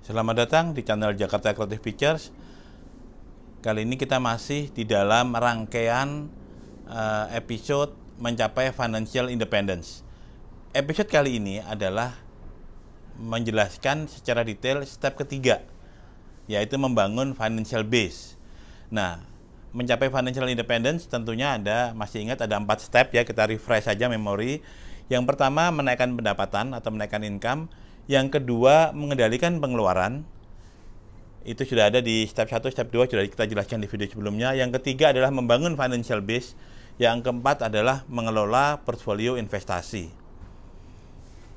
Selamat datang di channel Jakarta Creative Pictures. Kali ini kita masih di dalam rangkaian episode mencapai financial independence. Episode kali ini adalah menjelaskan secara detail step ketiga, yaitu membangun financial base. Nah, mencapai financial independence tentunya masih ingat ada 4 step ya, kita refresh saja memori. Yang pertama, menaikkan pendapatan atau menaikkan income. Yang kedua, mengendalikan pengeluaran. Itu sudah ada di step 1, step 2 sudah kita jelaskan di video sebelumnya. Yang ketiga adalah membangun financial base. Yang keempat adalah mengelola portfolio investasi.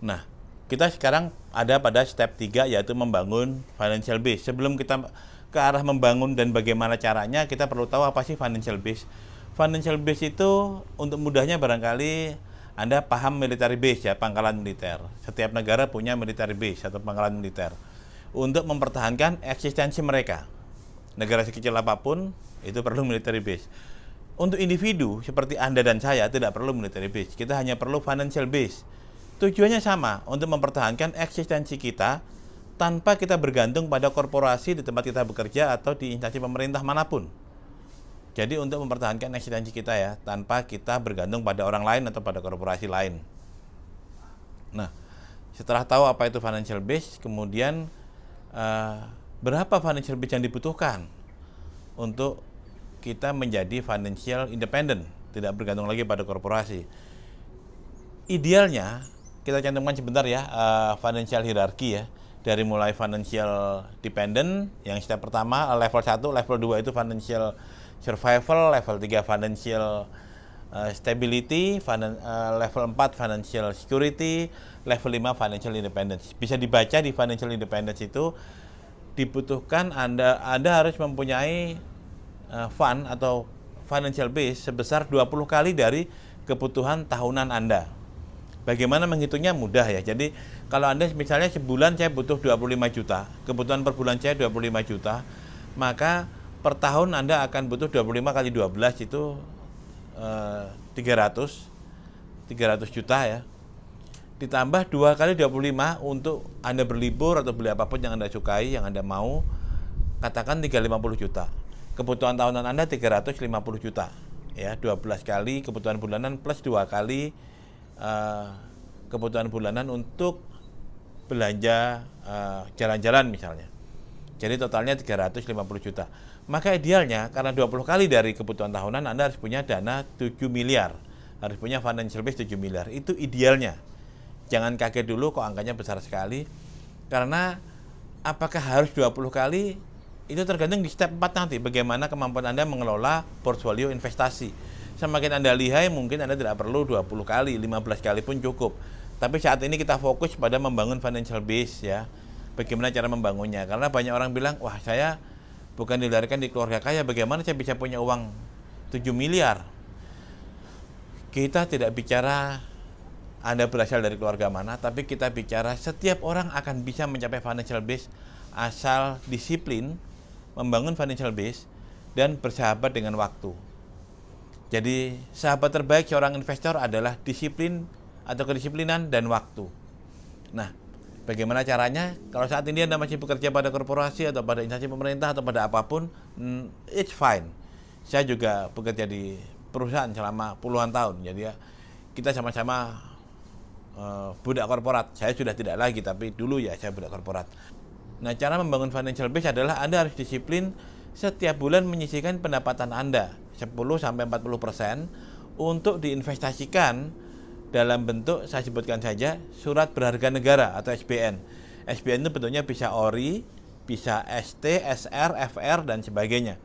Nah, kita sekarang ada pada step 3, yaitu membangun financial base. Sebelum kita ke arah membangun dan bagaimana caranya, kita perlu tahu apa sih financial base. Financial base itu untuk mudahnya barangkali Anda paham military base ya, pangkalan militer. Setiap negara punya military base atau pangkalan militer untuk mempertahankan eksistensi mereka. Negara sekecil apapun itu perlu military base. Untuk individu seperti Anda dan saya tidak perlu military base. Kita hanya perlu financial base. Tujuannya sama, untuk mempertahankan eksistensi kita tanpa kita bergantung pada korporasi di tempat kita bekerja atau di instansi pemerintah manapun. Jadi untuk mempertahankan eksistensi kita ya, tanpa kita bergantung pada orang lain atau pada korporasi lain. Nah, setelah tahu apa itu financial base, kemudian berapa financial base yang dibutuhkan untuk kita menjadi financial independent, tidak bergantung lagi pada korporasi. Idealnya, kita cantumkan sebentar ya, financial hierarchy ya. Dari mulai financial dependent, yang step pertama, level 1, level 2 itu financial survival, level 3 financial stability, level 4 financial security, level 5 financial independence. Bisa dibaca di financial independence itu dibutuhkan Anda harus mempunyai fund atau financial base sebesar 20 kali dari kebutuhan tahunan Anda. Bagaimana menghitungnya? Mudah ya. Jadi kalau Anda misalnya sebulan saya butuh 25 juta, kebutuhan per bulan saya 25 juta, maka per tahun Anda akan butuh 25 kali 12 itu 300 juta ya. Ditambah 2 kali 25 untuk Anda berlibur atau beli apapun yang Anda sukai, yang Anda mau, katakan 350 juta. Kebutuhan tahunan Anda 350 juta. Ya, 12 kali kebutuhan bulanan plus 2 kali kebutuhan bulanan untuk belanja jalan-jalan misalnya. Jadi totalnya 350 juta. Maka idealnya karena 20 kali dari kebutuhan tahunan Anda harus punya dana 7 miliar. Harus punya financial base 7 miliar. Itu idealnya. Jangan kaget dulu kok angkanya besar sekali. Karena apakah harus 20 kali? Itu tergantung di step 4 nanti. Bagaimana kemampuan Anda mengelola portfolio investasi. Semakin Anda lihai mungkin Anda tidak perlu 20 kali, 15 kali pun cukup. Tapi saat ini kita fokus pada membangun financial base ya. Bagaimana cara membangunnya? Karena banyak orang bilang, wah saya bukan dilahirkan di keluarga kaya, bagaimana saya bisa punya uang 7 miliar? Kita tidak bicara Anda berasal dari keluarga mana, tapi kita bicara setiap orang akan bisa mencapai financial base asal disiplin, membangun financial base, dan bersahabat dengan waktu. Jadi sahabat terbaik seorang investor adalah disiplin atau kedisiplinan dan waktu. Nah, bagaimana caranya? Kalau saat ini Anda masih bekerja pada korporasi atau pada instansi pemerintah atau pada apapun, it's fine. Saya juga bekerja di perusahaan selama puluhan tahun. Jadi ya, kita sama-sama budak korporat. Saya sudah tidak lagi, tapi dulu ya saya budak korporat. Nah, cara membangun financial base adalah Anda harus disiplin setiap bulan menyisihkan pendapatan Anda 10-40% untuk diinvestasikan dalam bentuk, saya sebutkan saja, surat berharga negara atau SBN. SBN itu bentuknya bisa ORI, bisa ST, SR, FR, dan sebagainya.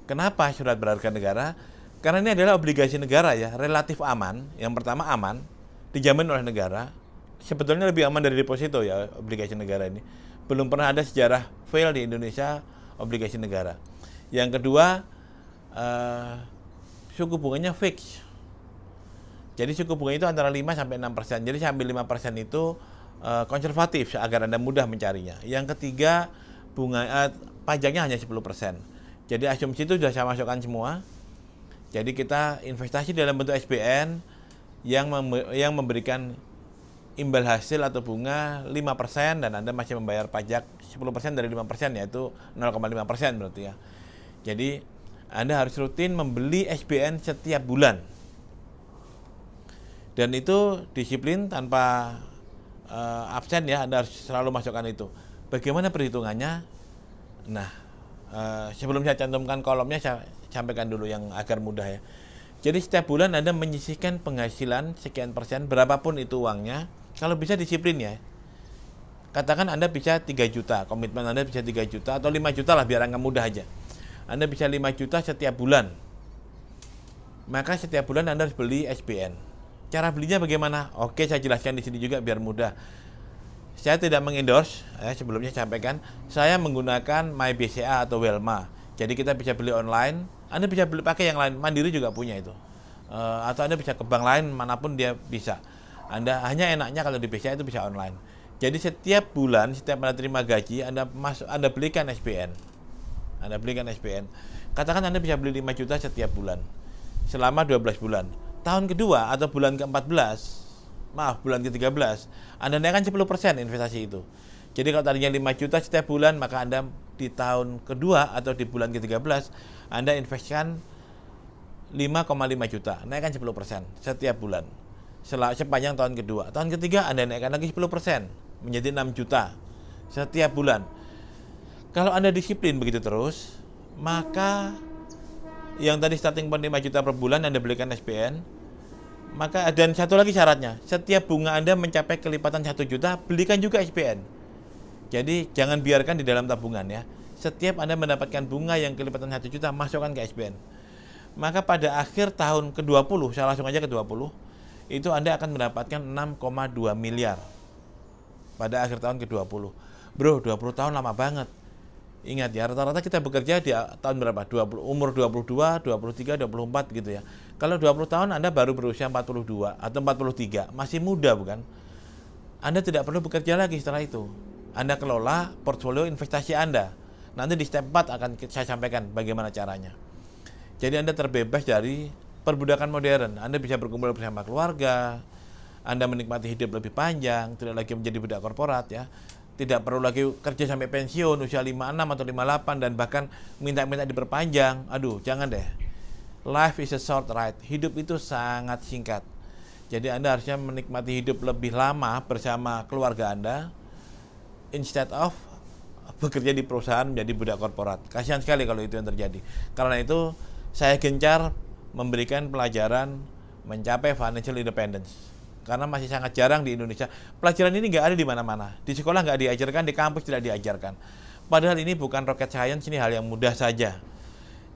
Kenapa surat berharga negara? Karena ini adalah obligasi negara ya, relatif aman. Yang pertama aman, dijamin oleh negara. Sebetulnya lebih aman dari deposito ya, obligasi negara ini. Belum pernah ada sejarah fail di Indonesia obligasi negara. Yang kedua, suku bunganya fix. Jadi suku bunga itu antara 5-6%. Jadi saya ambil 5% itu konservatif agar Anda mudah mencarinya. Yang ketiga, pajaknya hanya 10%. Jadi asumsi itu sudah saya masukkan semua. Jadi kita investasi dalam bentuk SBN yang memberikan imbal hasil atau bunga 5% dan Anda masih membayar pajak 10% dari 5%, yaitu 0,5% berarti ya. Jadi Anda harus rutin membeli SBN setiap bulan. Dan itu disiplin tanpa absen ya, Anda harus selalu masukkan itu. Bagaimana perhitungannya? Nah, sebelum saya cantumkan kolomnya, saya sampaikan dulu yang agar mudah ya. Jadi setiap bulan Anda menyisihkan penghasilan sekian persen, berapapun itu uangnya. Kalau bisa disiplin ya. Katakan Anda bisa 3 juta, komitmen Anda bisa 3 juta atau 5 juta lah, biar angka mudah aja. Anda bisa 5 juta setiap bulan. Maka setiap bulan Anda harus beli SBN. Cara belinya bagaimana? Oke, saya jelaskan di sini juga biar mudah. Saya tidak mengendorse, sebelumnya saya sampaikan, saya menggunakan MyBCA atau Welma. Jadi kita bisa beli online, Anda bisa beli pakai yang lain, Mandiri juga punya itu. Atau Anda bisa ke bank lain, manapun dia bisa. Anda hanya enaknya kalau di BCA itu bisa online. Jadi setiap bulan, setiap Anda terima gaji, Anda belikan SBN. Anda belikan SBN. Katakan Anda bisa beli 5 juta setiap bulan, selama 12 bulan. Tahun kedua atau bulan ke-14, bulan ke-13, Anda naikkan 10% investasi itu. Jadi kalau tadinya 5 juta setiap bulan, maka Anda di tahun kedua atau di bulan ke-13, Anda investkan 5,5 juta, naikkan 10% setiap bulan. Sepanjang tahun kedua. Tahun ketiga Anda naikkan lagi 10%, menjadi 6 juta setiap bulan. Kalau Anda disiplin begitu terus, maka yang tadi starting point 5 juta per bulan Anda belikan SBN, maka dan satu lagi syaratnya, setiap bunga Anda mencapai kelipatan 1 juta, belikan juga SBN. Jadi jangan biarkan di dalam tabungan ya. Setiap Anda mendapatkan bunga yang kelipatan 1 juta, masukkan ke SBN. Maka pada akhir tahun ke-20, saya langsung aja ke-20, itu Anda akan mendapatkan 6,2 miliar pada akhir tahun ke-20. Bro, 20 tahun lama banget. Ingat ya, rata-rata kita bekerja di tahun berapa? Umur 22, 23, 24 gitu ya. Kalau 20 tahun Anda baru berusia 42 atau 43, masih muda bukan? Anda tidak perlu bekerja lagi setelah itu. Anda kelola portfolio investasi Anda. Nanti di step 4 akan saya sampaikan bagaimana caranya. Jadi Anda terbebas dari perbudakan modern. Anda bisa berkumpul bersama keluarga, Anda menikmati hidup lebih panjang, tidak lagi menjadi budak korporat ya. Tidak perlu lagi kerja sampai pensiun usia 56 atau 58 dan bahkan minta-minta diperpanjang. Aduh, jangan deh. Life is a short ride. Hidup itu sangat singkat. Jadi Anda harusnya menikmati hidup lebih lama bersama keluarga Anda instead of bekerja di perusahaan menjadi budak korporat. Kasihan sekali kalau itu yang terjadi. Karena itu saya gencar memberikan pelajaran mencapai financial independence, karena masih sangat jarang di Indonesia. Pelajaran ini nggak ada di mana-mana. Di sekolah nggak diajarkan, di kampus tidak diajarkan. Padahal ini bukan rocket science, ini hal yang mudah saja.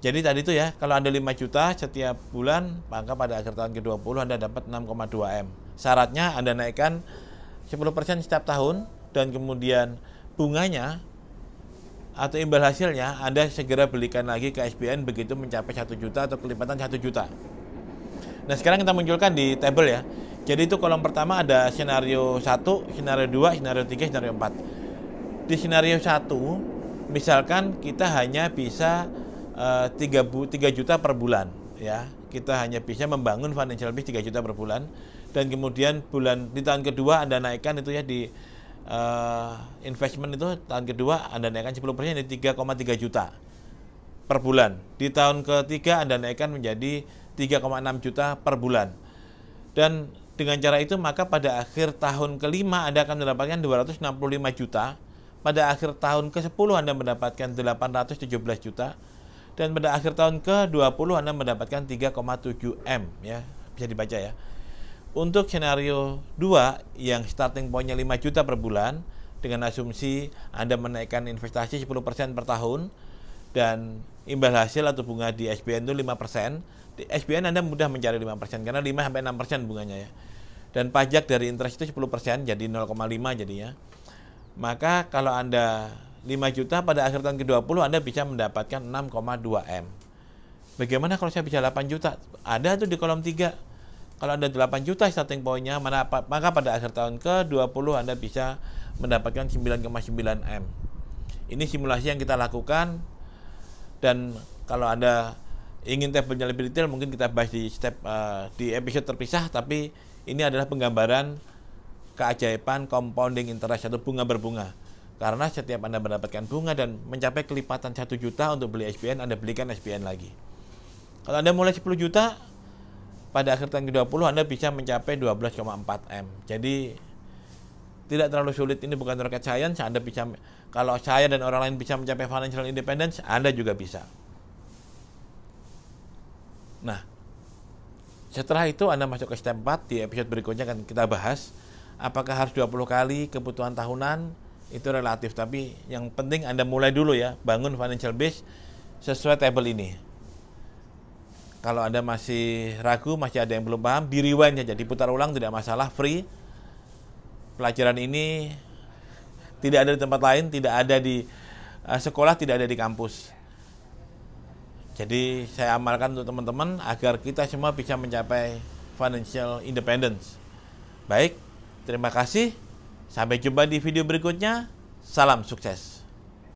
Jadi tadi itu ya, kalau Anda 5 juta setiap bulan, maka pada akhir tahun ke-20 Anda dapat 6,2 M. Syaratnya Anda naikkan 10% setiap tahun, dan kemudian bunganya atau imbal hasilnya Anda segera belikan lagi ke SBN begitu mencapai 1 juta atau kelipatan 1 juta. Nah, sekarang kita munculkan di tabel ya. Jadi itu kolom pertama ada skenario 1, skenario 2, skenario 3, skenario 4. Di skenario 1, misalkan kita hanya bisa 3 juta per bulan ya. Kita hanya bisa membangun financial base 3 juta per bulan, dan kemudian di tahun kedua Anda naikkan itu ya, di investment itu tahun kedua Anda naikkan 10% jadi 3,3 juta per bulan. Di tahun ketiga Anda naikkan menjadi 3,6 juta per bulan. Dan dengan cara itu maka pada akhir tahun kelima Anda akan mendapatkan 265 juta. Pada akhir tahun ke-10 Anda mendapatkan 817 juta. Dan pada akhir tahun ke-20 Anda mendapatkan 3,7 M ya. Bisa dibaca ya. Untuk skenario 2 yang starting point-nya 5 juta per bulan, dengan asumsi Anda menaikkan investasi 10% per tahun dan imbal hasil atau bunga di SBN itu 5%, di SBN Anda mudah mencari 5% karena 5-6% bunganya ya. Dan pajak dari interest itu 10%, jadi 0,5 jadinya. Maka kalau Anda 5 juta pada akhir tahun ke-20 Anda bisa mendapatkan 6,2 M. Bagaimana kalau saya bisa 8 juta? Ada tuh di kolom 3. Kalau Anda 8 juta starting point-nya, maka pada akhir tahun ke-20 Anda bisa mendapatkan 9,9 M. Ini simulasi yang kita lakukan, dan kalau Anda ingin tabelnya lebih detail mungkin kita bahas di episode terpisah, tapi ini adalah penggambaran keajaiban compounding interest atau bunga berbunga. Karena setiap Anda mendapatkan bunga dan mencapai kelipatan 1 juta untuk beli SBN, Anda belikan SBN lagi. Kalau Anda mulai 10 juta, pada akhir tahun ke-20 Anda bisa mencapai 12,4 M. Jadi tidak terlalu sulit, ini bukan rocket science. Anda bisa, kalau saya dan orang lain bisa mencapai financial independence, Anda juga bisa. Nah, setelah itu Anda masuk ke step 4, di episode berikutnya akan kita bahas apakah harus 20 kali kebutuhan tahunan. Itu relatif, tapi yang penting Anda mulai dulu ya, bangun financial base sesuai table ini. Kalau Anda masih ragu, masih ada yang belum paham, di rewind saja, diputar ulang, tidak masalah, free. Pelajaran ini tidak ada di tempat lain, tidak ada di sekolah, tidak ada di kampus. Jadi saya amalkan untuk teman-teman agar kita semua bisa mencapai financial independence. Baik, terima kasih. Sampai jumpa di video berikutnya. Salam sukses.